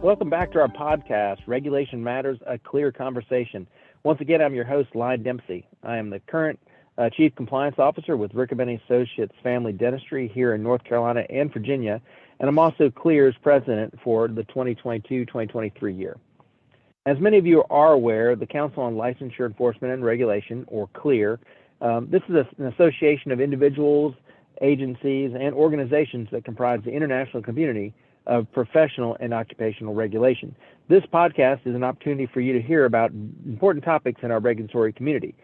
Welcome back to our podcast, Regulation Matters, A Clear Conversation. Once again, I'm your host, Lyon Dempsey. I am the current Chief Compliance Officer with Riccobene Associates Family Dentistry here in North Carolina and Virginia, and I'm also CLEAR's President for the 2022-2023 year. As many of you are aware, the Council on Licensure Enforcement and Regulation, or CLEAR, this is an association of individuals, agencies, and organizations that comprise the international community of professional and occupational regulation. This podcast is an opportunity for you to hear about important topics in our regulatory community.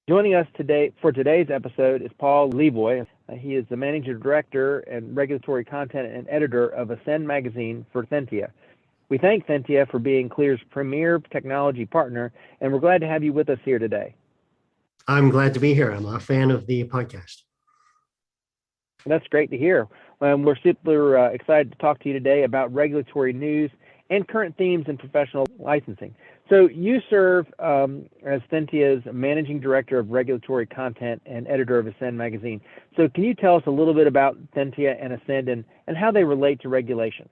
Joining us today for today's episode is Paul Levoy. He is the Managing Director and Regulatory Content and Editor of Ascend magazine for Thentia. We thank Thentia for being CLEAR's premier technology partner, and we're glad to have you with us here today. I'm glad to be here. I'm a fan of the podcast. That's great to hear. We're super excited to talk to you today about regulatory news and current themes in professional licensing. So you serve as Thentia's Managing Director of Regulatory Content and Editor of Ascend magazine. So can you tell us a little bit about Thentia and Ascend and how they relate to regulation?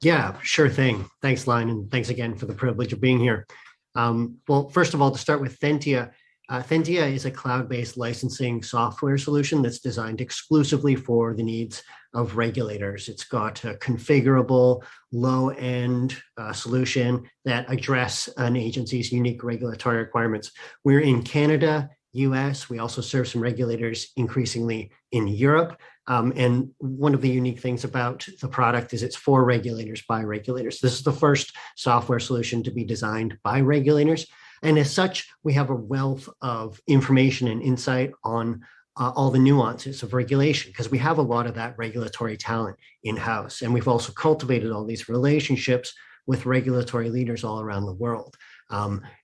Yeah, sure thing. Thanks, Lyon, and thanks again for the privilege of being here. Well, first of all, to start with Thentia, Thentia is a cloud-based licensing software solution that's designed exclusively for the needs of regulators. It's got a configurable, low-end solution that address an agency's unique regulatory requirements. We're in Canada, US. We also serve some regulators increasingly in Europe. And one of the unique things about the product is it's for regulators by regulators. This is the first software solution to be designed by regulators. And as such, we have a wealth of information and insight on all the nuances of regulation, because we have a lot of that regulatory talent in-house. And we've also cultivated all these relationships with regulatory leaders all around the world.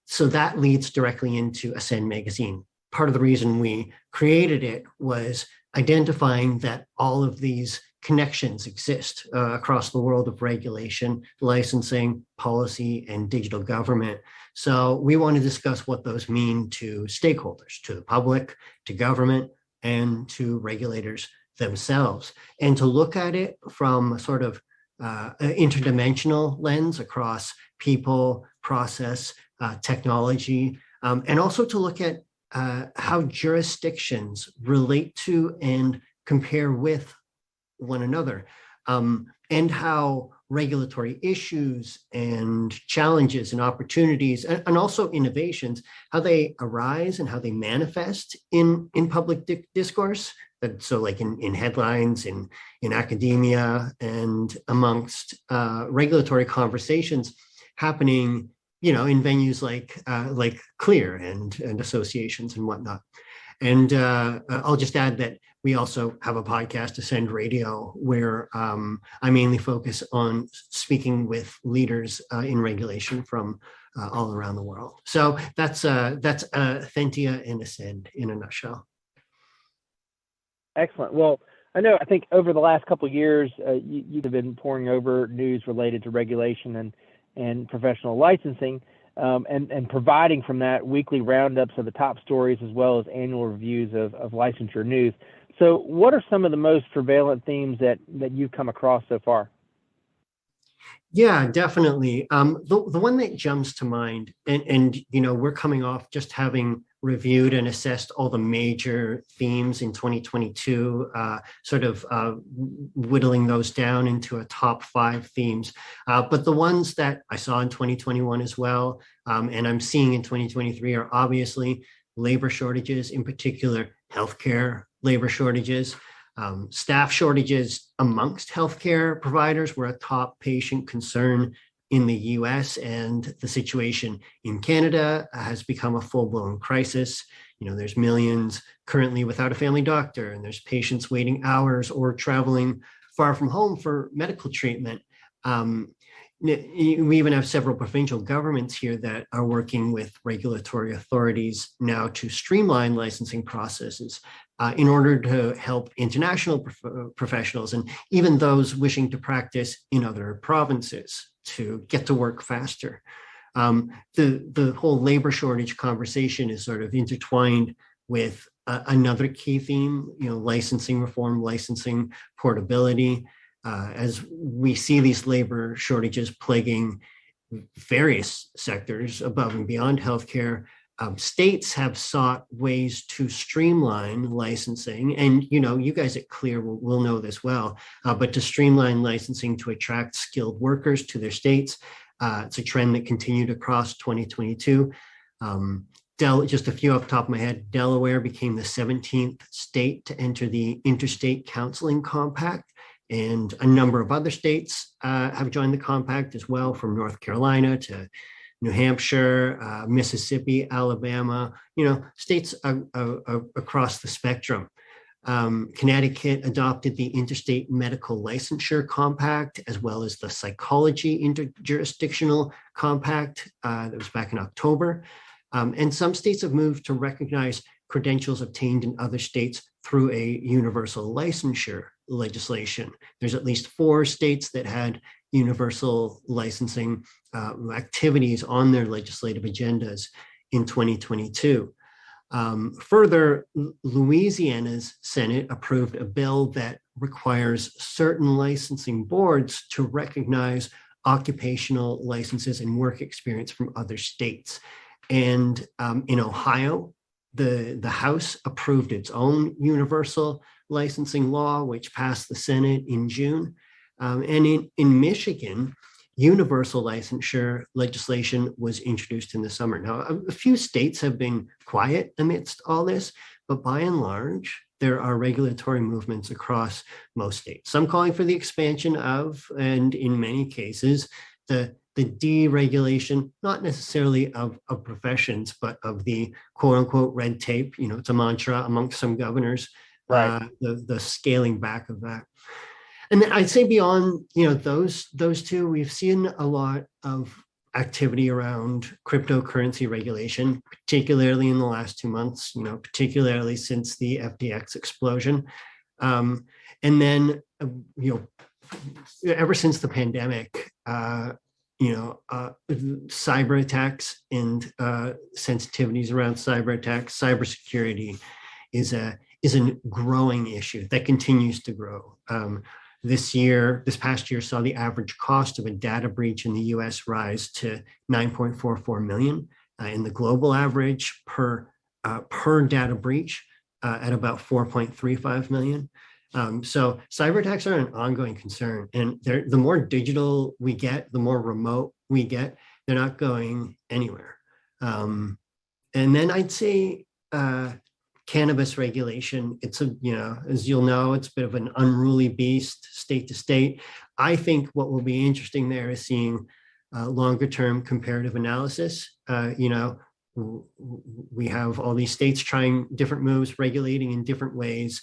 So that leads directly into Ascend magazine. Part of the reason we created it was identifying that all of these connections exist across the world of regulation, licensing, policy, and digital government. So we want to discuss what those mean to stakeholders, to the public, to government, and to regulators themselves, and to look at it from a sort of interdimensional lens across people, process, technology, and also to look at how jurisdictions relate to and compare with one another, and how regulatory issues and challenges and opportunities and also innovations, how they arise and how they manifest in public discourse. So like in headlines, in academia, and amongst regulatory conversations happening, in venues like CLEAR and associations and whatnot. And I'll just add that we also have a podcast, Ascend Radio, where I mainly focus on speaking with leaders in regulation from all around the world. So that's Thentia and Ascend in a nutshell. Excellent. Well, I think over the last couple of years, you've been pouring over news related to regulation and professional licensing, and providing from that weekly roundups of the top stories as well as annual reviews of licensure news. So what are some of the most prevalent themes that you've come across so far? Yeah, definitely. The one that jumps to mind, and we're coming off just having reviewed and assessed all the major themes in 2022, whittling those down into a top 5 themes. But the ones that I saw in 2021 as well, and I'm seeing in 2023 are obviously labor shortages, in particular, healthcare labor shortages. Staff shortages amongst healthcare providers were a top patient concern in the US, and the situation in Canada has become a full-blown crisis. There's millions currently without a family doctor, and there's patients waiting hours or traveling far from home for medical treatment. We even have several provincial governments here that are working with regulatory authorities now to streamline licensing processes in order to help international professionals and even those wishing to practice in other provinces to get to work faster. The whole labor shortage conversation is sort of intertwined with another key theme, licensing reform, licensing portability. as we see these labor shortages plaguing various sectors above and beyond healthcare. States have sought ways to streamline licensing, and you guys at Clear will know this well, but to streamline licensing to attract skilled workers to their states. It's a trend that continued across 2022. Just a few off the top of my head, Delaware became the 17th state to enter the Interstate Counseling Compact, and a number of other states have joined the compact as well, from North Carolina to New Hampshire, Mississippi, Alabama, states across the spectrum. Connecticut adopted the Interstate Medical Licensure Compact, as well as the Psychology Interjurisdictional Compact that was back in October. And some states have moved to recognize credentials obtained in other states through a universal licensure legislation. There's at least 4 states that had universal licensing activities on their legislative agendas in 2022. Further, Louisiana's Senate approved a bill that requires certain licensing boards to recognize occupational licenses and work experience from other states. And in Ohio, the House approved its own universal licensing law, which passed the Senate in June. And in Michigan, universal licensure legislation was introduced in the summer. Now, a few states have been quiet amidst all this, but by and large, there are regulatory movements across most states. Some calling for the expansion of, and in many cases, the deregulation, not necessarily of professions, but of the quote unquote red tape. It's a mantra amongst some governors, right. The scaling back of that. And then I'd say beyond, those two, we've seen a lot of activity around cryptocurrency regulation, particularly in the last 2 months, particularly since the FTX explosion. And then, ever since the pandemic, cyber attacks and sensitivities around cyber attacks, cybersecurity is a growing issue that continues to grow. This past year saw the average cost of a data breach in the US rise to $9.44 million, and the global average per data breach at about $4.35 million. So cyber attacks are an ongoing concern, and the more digital we get, the more remote we get, they're not going anywhere. And then I'd say cannabis regulation, it's as you'll know, it's a bit of an unruly beast state to state. I think what will be interesting there is seeing longer term comparative analysis. We have all these states trying different moves, regulating in different ways.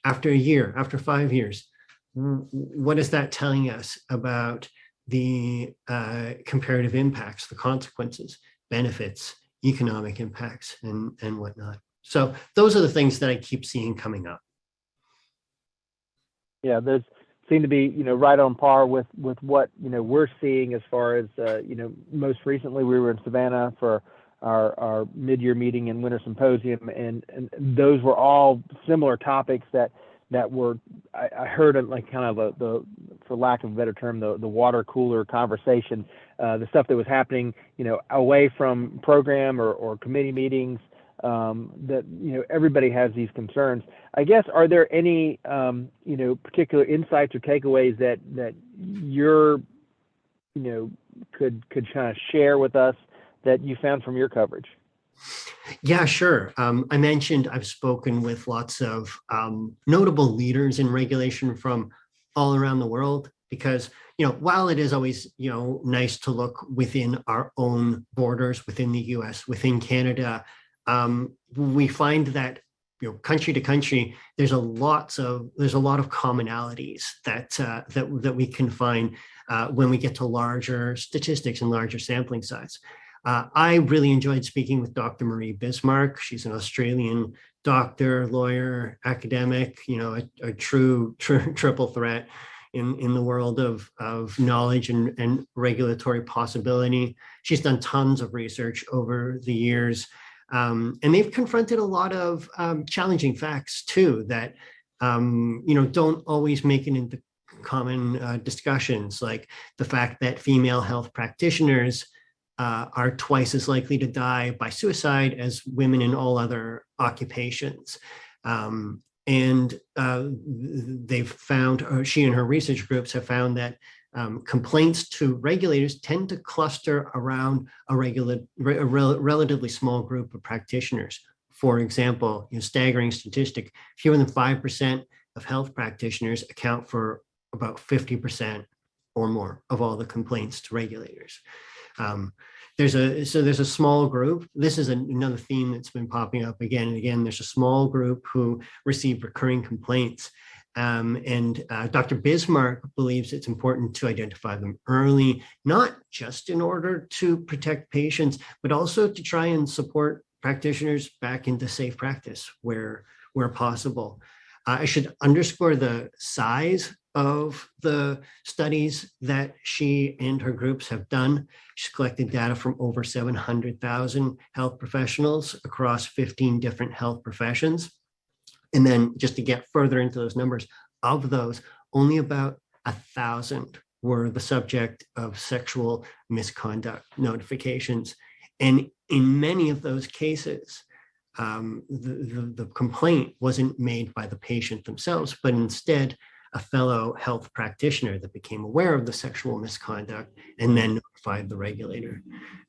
After a year, after 5 years, what is that telling us about the comparative impacts, the consequences, benefits, economic impacts, and whatnot? So those are the things that I keep seeing coming up. Yeah, those seem to be, right on par with what, we're seeing as far as, most recently we were in Savannah for our mid-year meeting and winter symposium, and those were all similar topics that were, I heard it like kind of the for lack of a better term, the water cooler conversation, the stuff that was happening, away from program or committee meetings, that, everybody has these concerns. I guess, are there any, particular insights or takeaways that you're, could kind of share with us that you found from your coverage? Yeah, sure. I mentioned I've spoken with lots of notable leaders in regulation from all around the world, because, while it is always, nice to look within our own borders, within the US, within Canada, we find that, country to country, there's a lot of commonalities that we can find when we get to larger statistics and larger sampling size. I really enjoyed speaking with Dr. Marie Bismarck. She's an Australian doctor, lawyer, academic, a true triple threat in the world of knowledge and regulatory possibility. She's done tons of research over the years. And they've confronted a lot of challenging facts too that, don't always make it into discussions, like the fact that female health practitioners are twice as likely to die by suicide as women in all other occupations. And they've found, or she and her research groups have found that complaints to regulators tend to cluster around a relatively small group of practitioners. For example, staggering statistic, fewer than 5% of health practitioners account for about 50% or more of all the complaints to regulators. There's a small group. This is another theme that's been popping up again and again. There's a small group who receive recurring complaints. And Dr. Bismarck believes it's important to identify them early, not just in order to protect patients, but also to try and support practitioners back into safe practice where possible. I should underscore the size of the studies that she and her groups have done. She's collected data from over 700,000 health professionals across 15 different health professions. And then just to get further into those numbers, of those, only about 1,000 were the subject of sexual misconduct notifications. And in many of those cases, the complaint wasn't made by the patient themselves, but instead a fellow health practitioner that became aware of the sexual misconduct and then notified the regulator.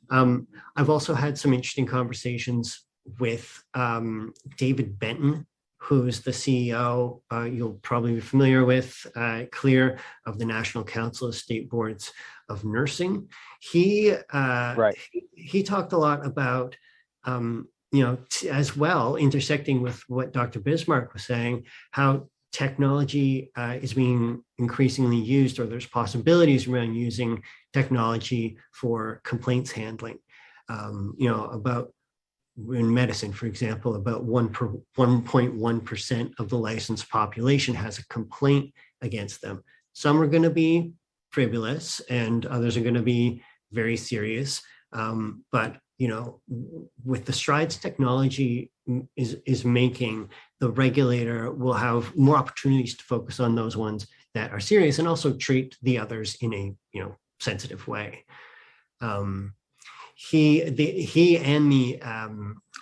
I've also had some interesting conversations with David Benton, who's the CEO, you'll probably be familiar with, CLEAR, of the National Council of State Boards of Nursing. He talked a lot about, as well, intersecting with what Dr. Bismarck was saying, how technology is being increasingly used, or there's possibilities around using technology for complaints handling. About in medicine, for example, about 1.1% of the licensed population has a complaint against them. Some are going to be frivolous and others are going to be very serious. But with the strides technology is making, the regulator will have more opportunities to focus on those ones that are serious and also treat the others in a sensitive way. He and the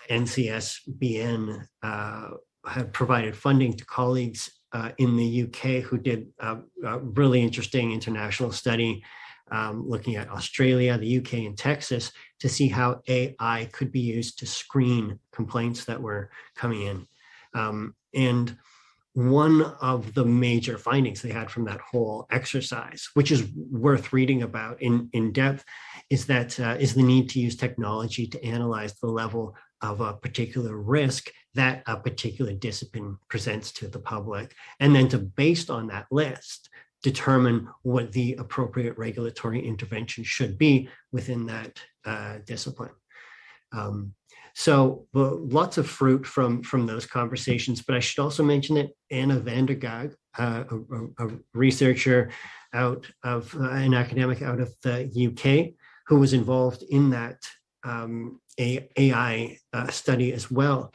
NCSBN have provided funding to colleagues in the UK who did a really interesting international study looking at Australia, the UK, and Texas to see how AI could be used to screen complaints that were coming in. And one of the major findings they had from that whole exercise, which is worth reading about in depth, is the need to use technology to analyze the level of a particular risk that a particular discipline presents to the public, and then to, based on that list, determine what the appropriate regulatory intervention should be within that discipline. So lots of fruit from those conversations, but I should also mention that Anna Vandergaag, a researcher an academic out of the UK, who was involved in that AI study as well,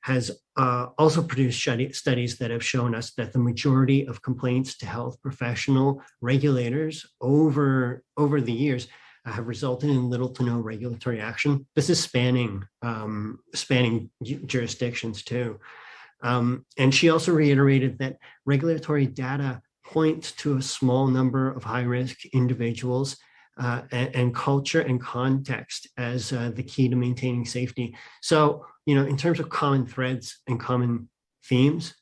has also produced studies that have shown us that the majority of complaints to health professional regulators over the years have resulted in little to no regulatory action. This is spanning jurisdictions too. And she also reiterated that regulatory data points to a small number of high-risk individuals and culture and context as the key to maintaining safety. So, in terms of common threads and common themes,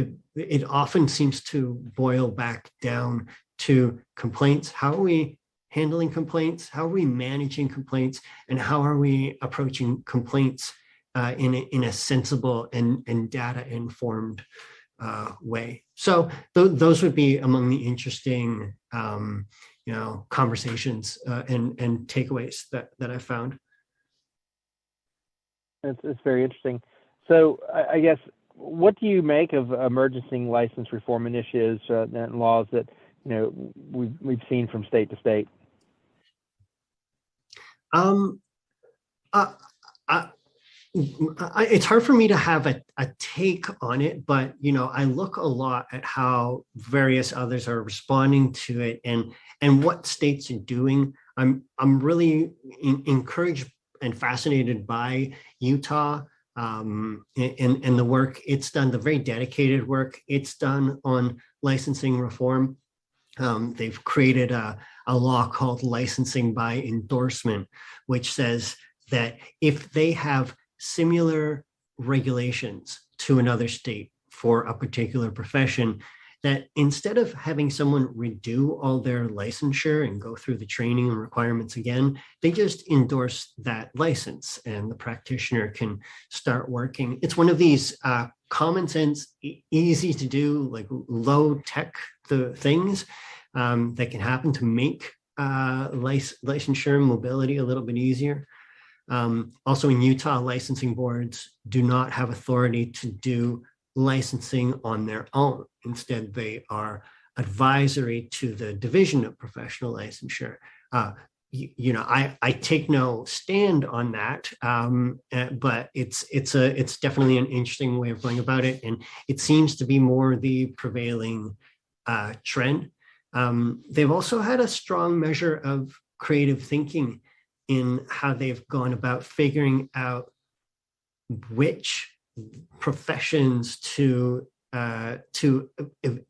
it often seems to boil back down to complaints. How are we handling complaints? How are we managing complaints? And how are we approaching complaints in a sensible and data-informed way? So those would be among the interesting conversations and takeaways that I found. It's very interesting. So I guess, what do you make of emerging license reform initiatives and laws that we've seen from state to state? It's hard for me to have a take on it, but I look a lot at how various others are responding to it and what states are doing. I'm really encouraged and fascinated by Utah, and the work it's done, the very dedicated work it's done on licensing reform. They've created a law called licensing by endorsement, which says that if they have similar regulations to another state for a particular profession, that instead of having someone redo all their licensure and go through the training and requirements again, they just endorse that license and the practitioner can start working. It's one of these common sense, easy to do, like low tech things that can happen to make licensure and mobility a little bit easier. Also in Utah, licensing boards do not have authority to do licensing on their own. Instead, they are advisory to the Division of Professional Licensure. I take no stand on that, but it's definitely an interesting way of going about it, and it seems to be more the prevailing trend. They've also had a strong measure of creative thinking in how they've gone about figuring out which professions to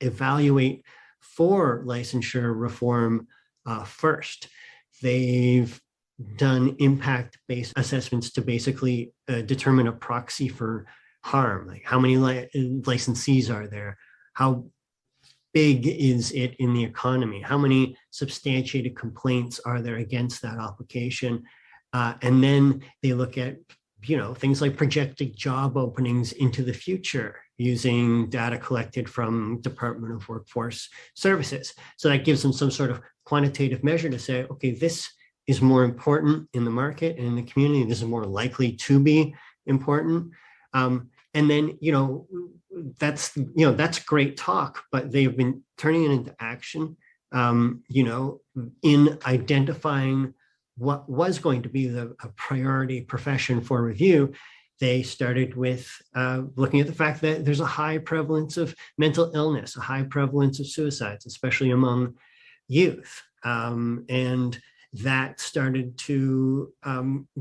evaluate for licensure reform first. They've done impact-based assessments to basically determine a proxy for harm, like how many licensees are there, how big is it in the economy, how many substantiated complaints are there against that application, and then they look at things like projected job openings into the future using data collected from Department of Workforce Services. So that gives them some sort of quantitative measure to say, okay, this is more important in the market and in the community. This is more likely to be important. And then, that's great talk, but they've been turning it into action, in identifying what was going to be a priority profession for review. They started with looking at the fact that there's a high prevalence of mental illness, a high prevalence of suicides, especially among youth. And that started to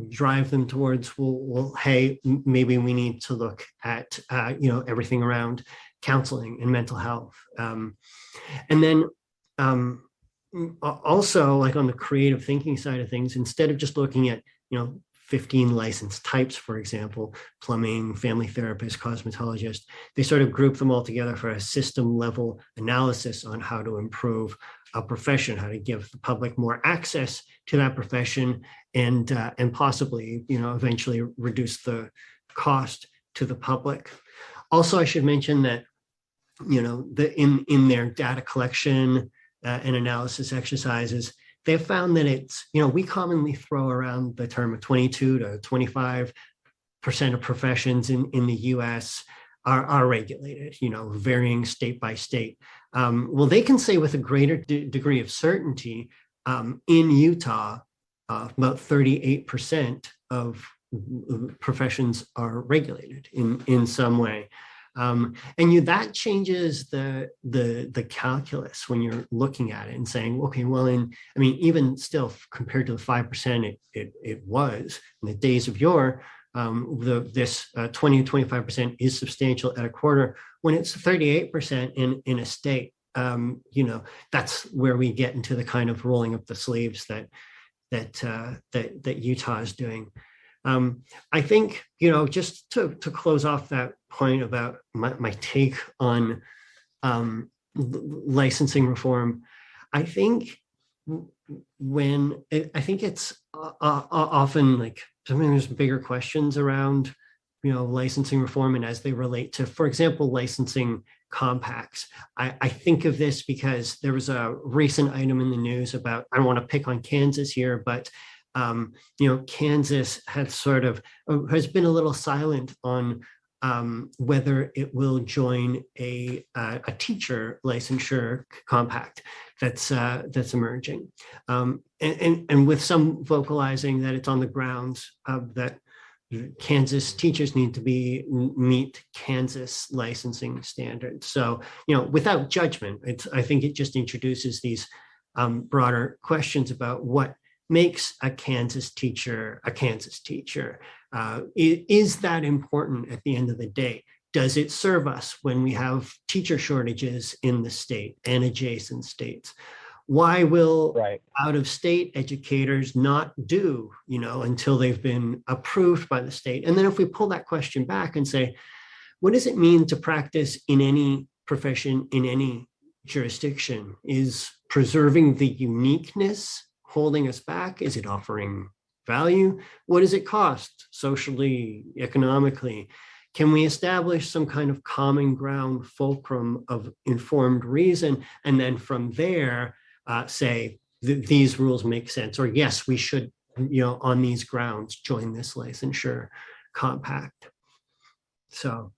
drive them towards, well, hey, maybe we need to look at, everything around counseling and mental health. And then also, like on the creative thinking side of things, instead of just looking at 15 license types, for example, plumbing, family therapist, cosmetologist, they sort of group them all together for a system level analysis on how to improve a profession, how to give the public more access to that profession, and possibly eventually reduce the cost to the public. Also, I should mention that in their data collection and analysis exercises, they've found that it's, we commonly throw around the term of 22 to 25% of professions in the US are regulated, varying state by state. Well, they can say with a greater degree of certainty in Utah, about 38% of professions are regulated in some way. And that changes the calculus when you're looking at it and saying, okay, well, even still compared to the 5% it was in the days of yore, this 20 to 25% is substantial at a quarter. When it's 38% in a state, that's where we get into the kind of rolling up the sleeves that Utah is doing. I think, just to close off that point about my take on licensing reform, I think it's often like sometimes there's bigger questions around, licensing reform and as they relate to, for example, licensing compacts. I think of this because there was a recent item in the news about, I don't want to pick on Kansas here, but Kansas has been a little silent on whether it will join a teacher licensure compact that's emerging, and with some vocalizing that it's on the grounds of that Kansas teachers need to meet Kansas licensing standards. So, without judgment, I think it just introduces these broader questions about what makes a Kansas teacher a Kansas teacher. Is that important at the end of the day? Does it serve us when we have teacher shortages in the state and adjacent states? Why will out-of-state educators not do, until they've been approved by the state? And then if we pull that question back and say, what does it mean to practice in any profession, in any jurisdiction? Is preserving the uniqueness holding us back? Is it offering value? What does it cost socially, economically? Can we establish some kind of common ground fulcrum of informed reason? And then from there, say these rules make sense, or yes, we should, on these grounds, join this licensure compact. So,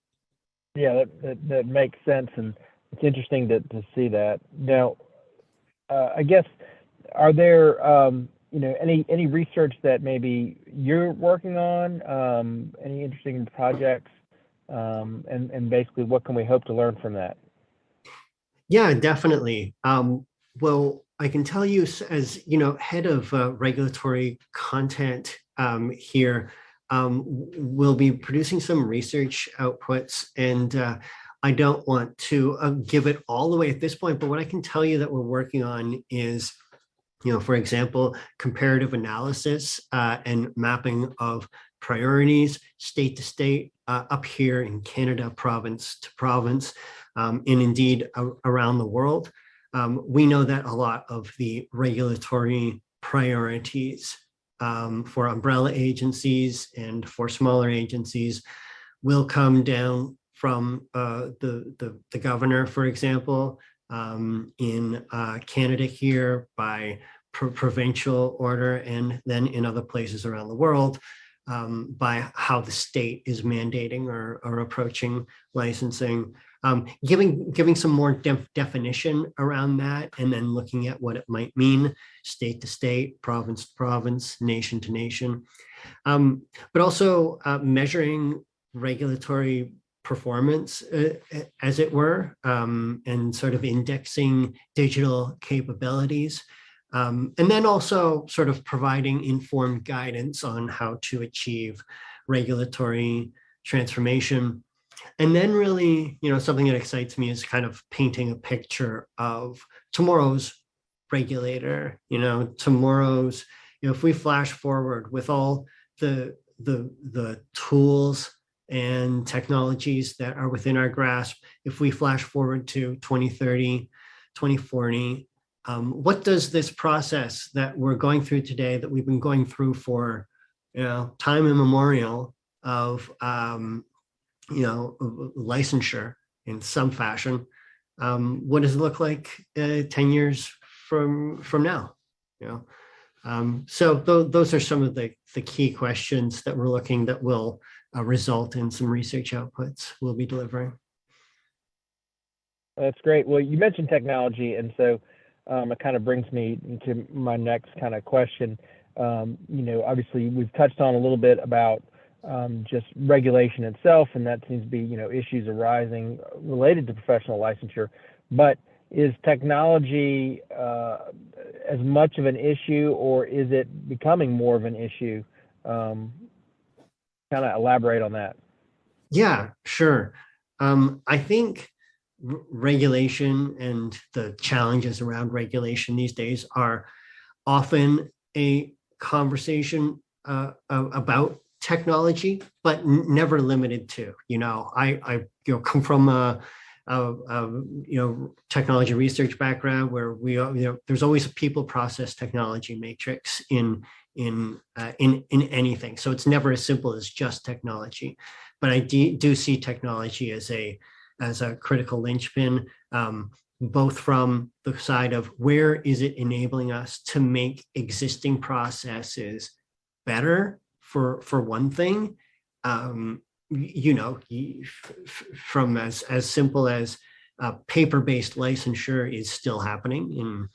yeah, that makes sense, and it's interesting to see that. Now, I guess, are there any research that maybe you're working on, any interesting projects, and basically what can we hope to learn from that? Yeah, definitely. Well, I can tell you, as head of regulatory content here, we'll be producing some research outputs, and I don't want to give it all away at this point, but what I can tell you that we're working on is, for example, comparative analysis and mapping of priorities state to state, up here in Canada, province to province, and indeed around the world. We know that a lot of the regulatory priorities for umbrella agencies and for smaller agencies will come down from the governor, for example, in Canada here by provincial order, and then in other places around the world by how the state is mandating or approaching licensing. Giving some more definition around that, and then looking at what it might mean state to state, province to province, nation to nation, but also measuring regulatory performance, as it were, and sort of indexing digital capabilities, and then also sort of providing informed guidance on how to achieve regulatory transformation. And then really, something that excites me is kind of painting a picture of tomorrow's regulator, tomorrow's, if we flash forward with all the tools and technologies that are within our grasp, if we flash forward to 2030, 2040, what does this process that we're going through today, that we've been going through for, time immemorial of, licensure in some fashion, what does it look like 10 years from now? So those are some of the key questions that we're looking that will result in some research outputs we'll be delivering. That's great. Well, you mentioned technology, and so it kind of brings me to my next kind of question. Obviously we've touched on a little bit about just regulation itself, and that seems to be, issues arising related to professional licensure. But is technology as much of an issue, or is it becoming more of an issue? Kind of elaborate on that. Yeah, sure. I think regulation and the challenges around regulation these days are often a conversation about technology, but never limited to. I come from a technology research background where there's always a people process technology matrix in anything. So it's never as simple as just technology, but I do see technology as a critical linchpin, both from the side of where is it enabling us to make existing processes better, for one thing, from as simple as paper-based licensure is still happening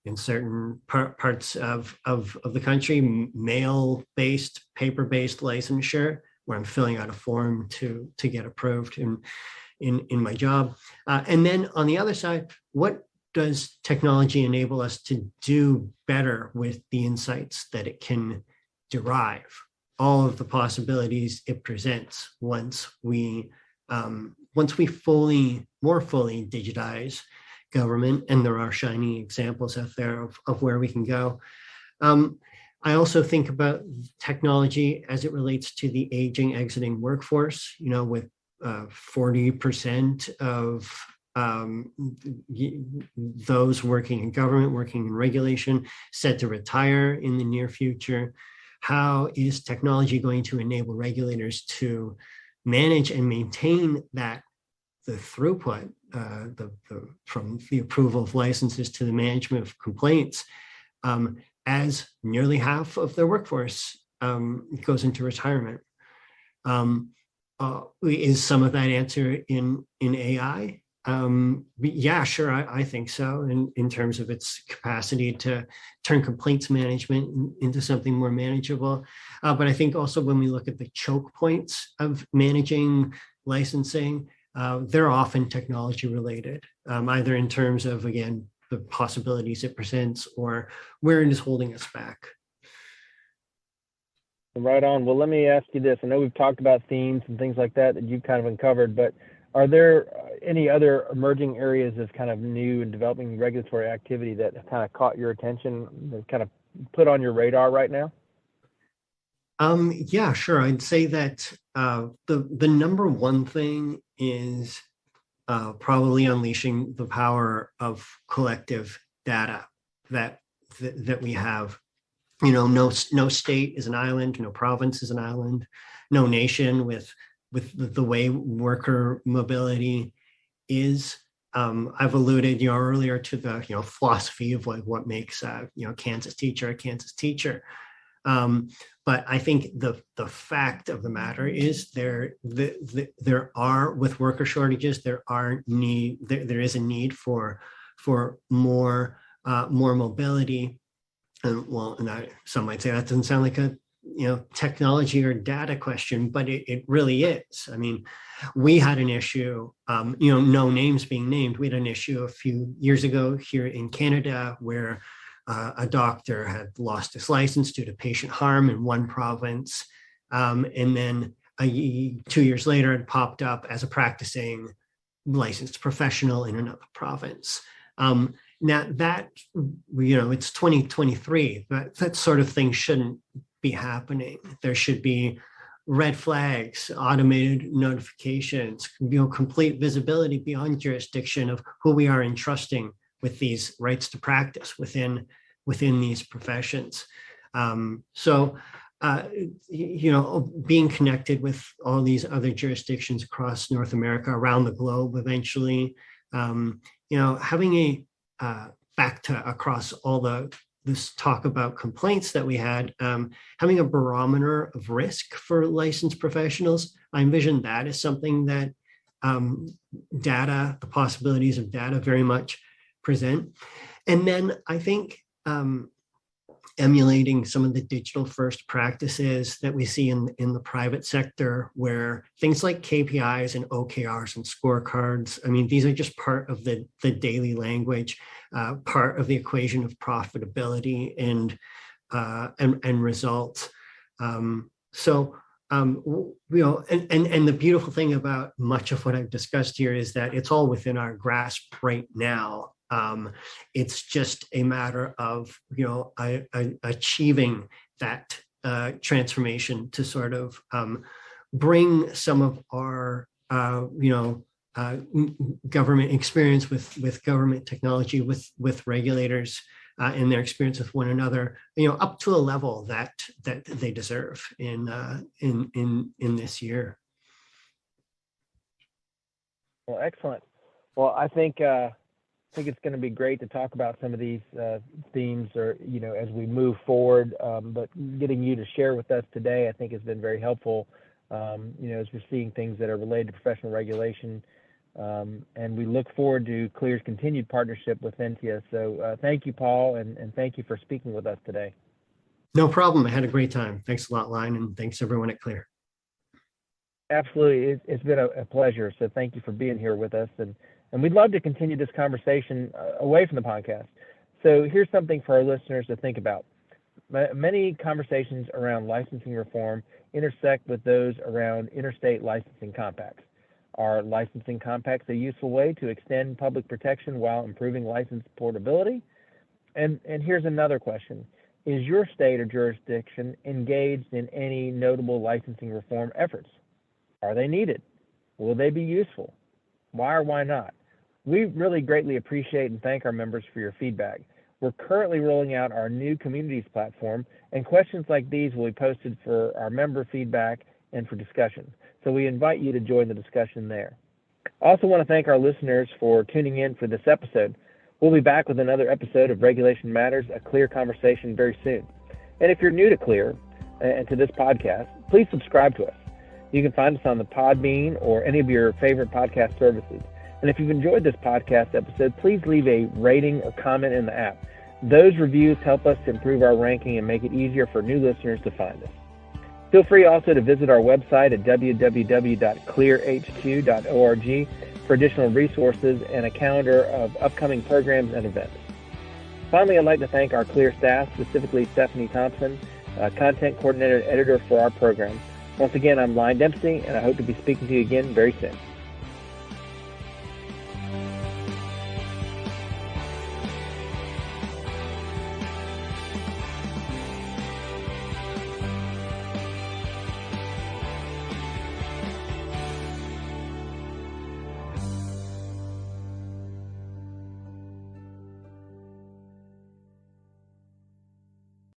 in certain parts of the country, mail-based, paper-based licensure where I'm filling out a form to get approved in my job. And then on the other side, what does technology enable us to do better with the insights that it can derive? All of the possibilities it presents once we more fully digitize government, and there are shining examples out there of where we can go. I also think about technology as it relates to the aging, exiting workforce, with 40% of those working in government, working in regulation, set to retire in the near future. How is technology going to enable regulators to manage and maintain the throughput, from the approval of licenses to the management of complaints, as nearly half of their workforce goes into retirement? Is some of that answer in AI? Yeah, sure, I think so, in terms of its capacity to turn complaints management into something more manageable. But I think also when we look at the choke points of managing licensing, they're often technology related, either in terms of, again, the possibilities it presents or where it is holding us back. Right on. Well, let me ask you this. I know we've talked about themes and things like that you've kind of uncovered, but are there any other emerging areas of kind of new and developing regulatory activity that have kind of caught your attention, that kind of put on your radar right now? Yeah, sure. I'd say that the number one thing is probably unleashing the power of collective data that we have. No state is an island, no province is an island, no nation with the way worker mobility is. I've alluded, earlier to the philosophy of what makes Kansas teacher a Kansas teacher. But I think the fact of the matter is there are, with worker shortages, there is a need for more mobility. And some might say that doesn't sound like a technology or data question, but it really is. I mean, we had an issue, no names being named. We had an issue a few years ago here in Canada where a doctor had lost his license due to patient harm in one province, and then 2 years later it popped up as a practicing licensed professional in another province. Now that, it's 2023, that sort of thing shouldn't be happening. There should be red flags, automated notifications, complete visibility beyond jurisdiction of who we are entrusting with these rights to practice within these professions. Being connected with all these other jurisdictions across North America, around the globe, eventually, having back to across all this talk about complaints that we had, having a barometer of risk for licensed professionals, I envision that as something that the possibilities of data very much present. And then I think emulating some of the digital first practices that we see in the private sector, where things like KPIs and OKRs and scorecards, I mean, these are just part of the daily language, part of the equation of profitability and results. And the beautiful thing about much of what I've discussed here is that it's all within our grasp right now. It's just a matter of achieving that transformation to sort of bring some of our government experience with government technology, with regulators and their experience with one another, up to a level that they deserve in this year. Well, excellent. Well, I think it's going to be great to talk about some of these themes, or as we move forward. But getting you to share with us today, I think, has been very helpful. As we're seeing things that are related to professional regulation, and we look forward to CLEAR's continued partnership with Thentia. So thank you, Paul, and thank you for speaking with us today. No problem. I had a great time. Thanks a lot, Line, and thanks everyone at CLEAR. Absolutely. It's been a pleasure. So thank you for being here with us. And we'd love to continue this conversation away from the podcast. So here's something for our listeners to think about. Many conversations around licensing reform intersect with those around interstate licensing compacts. Are licensing compacts a useful way to extend public protection while improving license portability? And here's another question. Is your state or jurisdiction engaged in any notable licensing reform efforts? Are they needed? Will they be useful? Why or why not? We really greatly appreciate and thank our members for your feedback. We're currently rolling out our new communities platform, and questions like these will be posted for our member feedback and for discussion. So we invite you to join the discussion there. I also want to thank our listeners for tuning in for this episode. We'll be back with another episode of Regulation Matters, a Clear Conversation very soon. And if you're new to Clear and to this podcast, please subscribe to us. You can find us on the Podbean or any of your favorite podcast services. And if you've enjoyed this podcast episode, please leave a rating or comment in the app. Those reviews help us to improve our ranking and make it easier for new listeners to find us. Feel free also to visit our website at www.clearhq.org for additional resources and a calendar of upcoming programs and events. Finally, I'd like to thank our Clear staff, specifically Stephanie Thompson, content coordinator and editor for our program. Once again, I'm Lyon Dempsey, and I hope to be speaking to you again very soon.